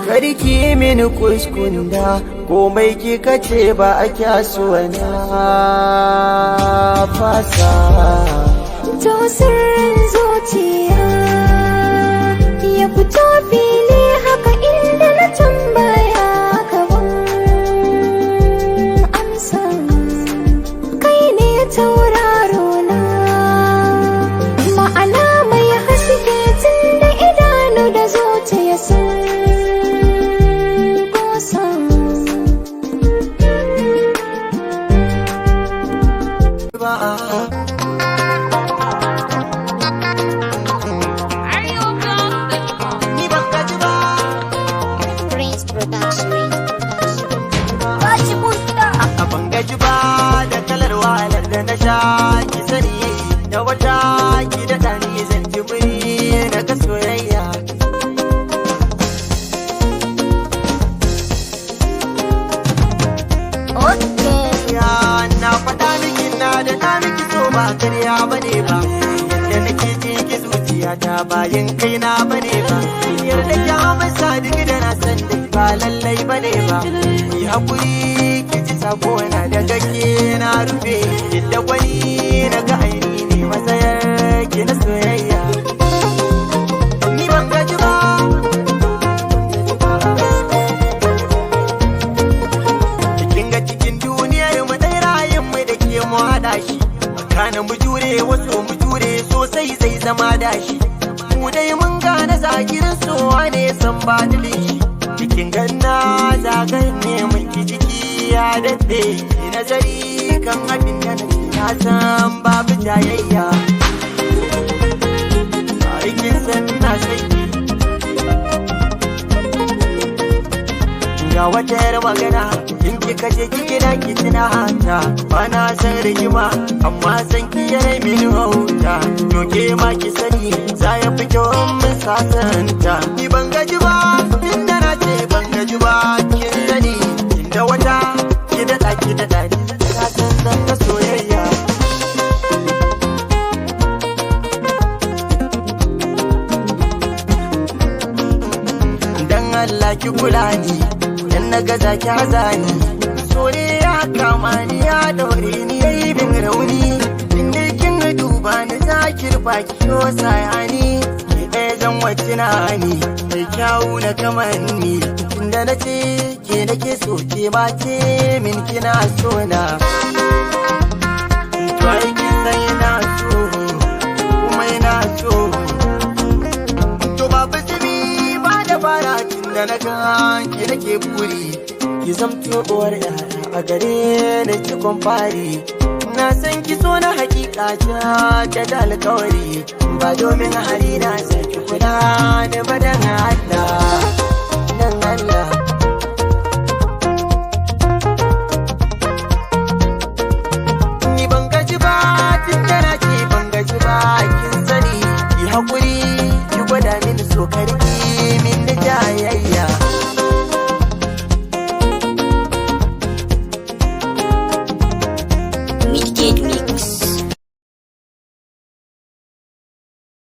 karki mini kuskunda komai kika ce ba a kyaso na fasa. To sirrin zuciya ya fito fili haka inda na tambaya gaban amsa. Kai ne tauraro na, ma'ana mai haske tun da idanu da zuciya sun kosa. Ban gaji ba da kalar wahalar da na sha, ki sani da wata ki da ɗani zan ji muri na ga soyayya. Ya na faɗa miki na da na miki so ba karya bane ba, yadda nake ji ki zuciyata bayan kaina bane ba, yarda ki amsa duk da na san dai ba lallai bane ba. Ki haƙuri ki ji sako na da gake na rufe, inda wani na ga aini ne matsayar ki na soyayya. Ni ban gaji ba, cikin ga cikin duniyar mu dai rayun mu da ke mu haɗa shi, kana mu jure wasu mu jure sosai zai zama dashi. Mu dai mun gane zakirin sowa ne san ba shi, cikin ganna zagayen ne mun ki ciki ya daɗe, ki nazari kan abin da na san babu jayayya. Aikin san na sai ga wata yar magana in kika je ki gida ki tuna hanta, bana san rigima amma san ki yarai mini wauta. To ke ma ki sani za ya fi kyau mun sasanta. Ni ban gaji ba inda na ce ban gaji ba, kin sani inda wata ki daɗa ni na san zan ga soyayya. Dan Allah ki kula ni dan na gaza ki hazani, so ne ya kama ni ya daure ni yayi bin rauni. Inda kin duba ni zakir baki yo sayani, ki ɗaya zan wacce na ni mai kyawu na kamanni. Inda na ce ke nake so ke ma ce min kina so na, to aikin sai na so kuma ina so. To babu jibi ba da bara tunda na ga ki nake buri, ki zamto uwar yara a gare ni cikon fari. Na san ki so na hakika da alkawari, ba domin hali na sai ki kula da badan Allah.